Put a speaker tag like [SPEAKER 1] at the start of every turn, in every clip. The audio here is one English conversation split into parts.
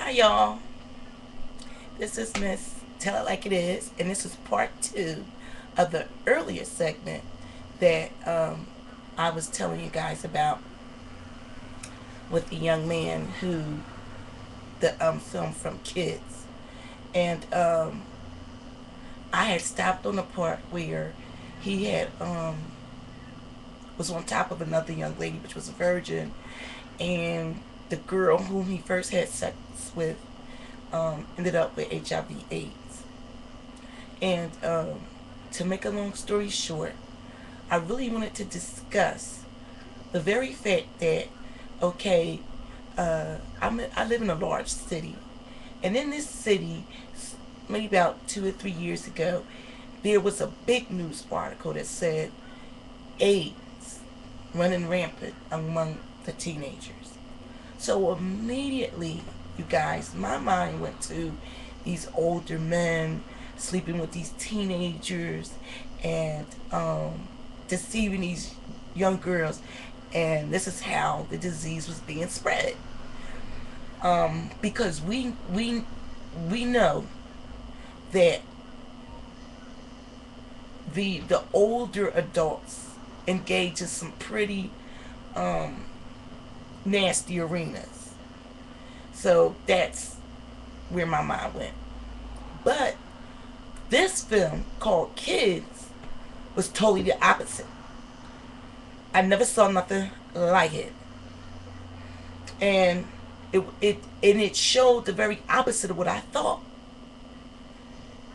[SPEAKER 1] Hi y'all, this is Miss Tell It Like It Is, and this is part 2 of the earlier segment that I was telling you guys about with the young man who the film from Kids. And I had stopped on the part where he had was on top of another young lady, which was a virgin, and the girl whom he first had sex with ended up with HIV/AIDS. And to make a long story short, I really wanted to discuss the very fact that, okay, I live in a large city, and in this city, maybe about 2 or 3 years ago, there was a big news article that said AIDS running rampant among the teenagers. So immediately, you guys, my mind went to these older men sleeping with these teenagers and deceiving these young girls, and this is how the disease was being spread. Because we know that the older adults engage in some pretty um, nasty arenas. So that's where my mind went. But this film called Kids was totally the opposite. I never saw nothing like it. And it showed the very opposite of what I thought.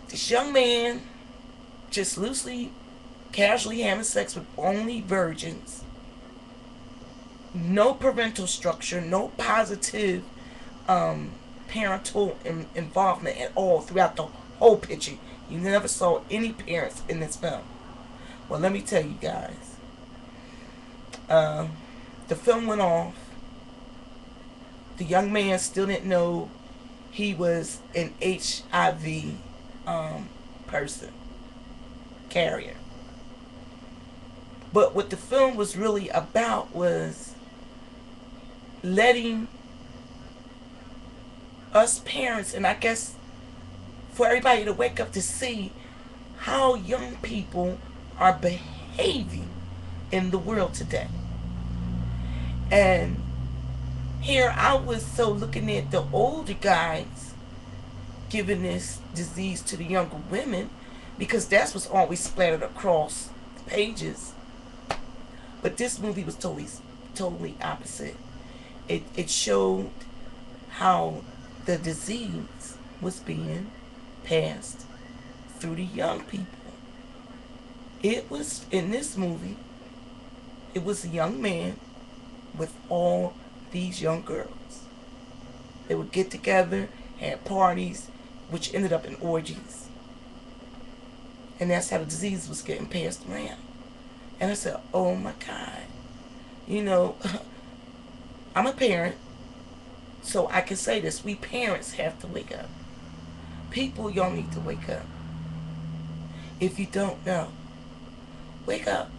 [SPEAKER 1] This young man just loosely, casually having sex with only virgins. No parental structure, no positive parental involvement at all throughout the whole picture. You never saw any parents in this film. Well, let me tell you guys. Uh, the film went off. The young man still didn't know he was an HIV person, carrier. But what the film was really about was letting us parents, and I guess for everybody to wake up to see how young people are behaving in the world today. And here I was so looking at the older guys giving this disease to the younger women, because that's what's always splattered across the pages. But this movie was totally opposite. It showed how the disease was being passed through the young people. It was, in this movie, it was a young man with all these young girls. They would get together, had parties, which ended up in orgies. And that's how the disease was getting passed around. And I said, oh my God. You know, I'm a parent, so I can say this. We parents have to wake up. People, y'all need to wake up. If you don't know, wake up.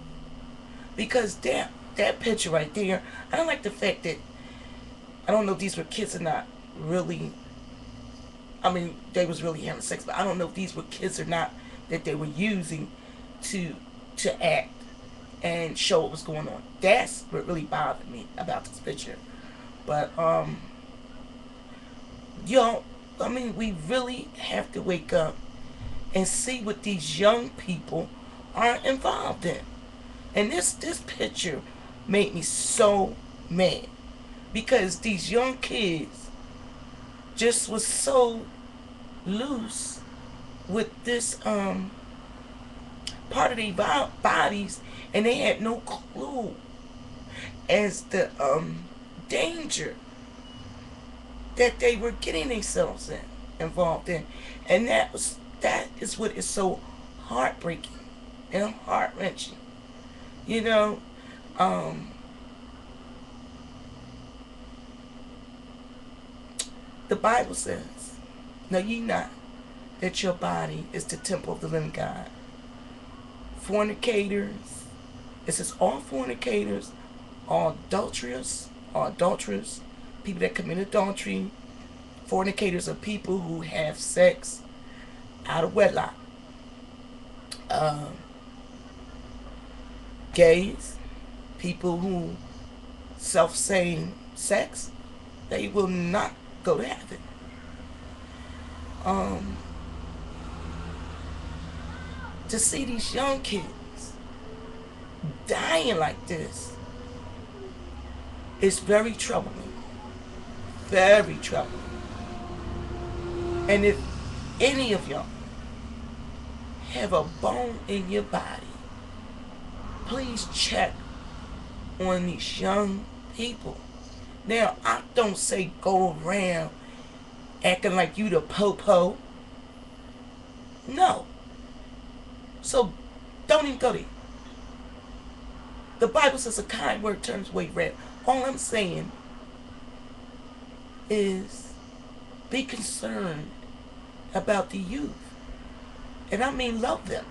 [SPEAKER 1] Because that picture right there, I don't like the fact that, I don't know if these were kids or not really, I mean, they was really having sex, but I don't know if these were kids or not that they were using to act and show what was going on. That's what really bothered me about this picture. But y'all, I mean, we really have to wake up and see what these young people are involved in. And this picture made me so mad, because these young kids just was so loose with this part of their bodies, and they had no clue as the danger that they were getting themselves involved in. And that is what is so heartbreaking and heart-wrenching. You know, the Bible says, know ye not that your body is the temple of the living God. Fornicators, it says all fornicators, all adulterers, people that commit adultery, Fornicators are people who have sex out of wedlock. Um, Gays, people who self-same sex, they will not go to heaven. Um, to see these young kids dying like this is very troubling. Very troubling. And if any of y'all have a bone in your body, please check on these young people. Now, I don't say go around acting like you the po-po. No. So, don't even go there. The Bible says a kind word turns away wrath. All I'm saying is be concerned about the youth. And I mean love them.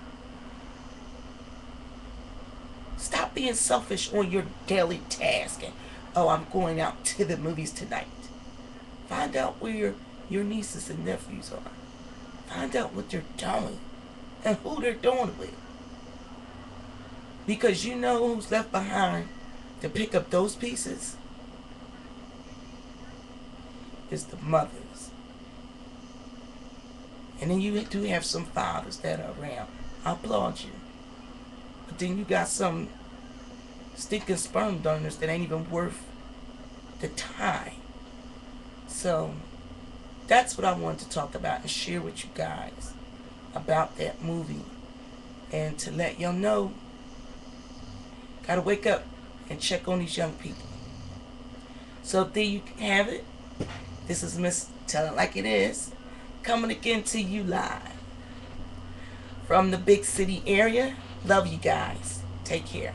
[SPEAKER 1] Stop being selfish on your daily task. And, oh, I'm going out to the movies tonight. Find out where your nieces and nephews are. Find out what they're doing and who they're doing it with. Because you know who's left behind to pick up those pieces is the mothers. And then you do have some fathers that are around. I applaud you. But then you got some stinking sperm donors that ain't even worth the time. So that's what I wanted to talk about and share with you guys about that movie. And to let y'all know, gotta wake up and check on these young people. So there you have it. This is Miss Tell It Like It Is, coming again to you live from the big city area. Love you guys. Take care.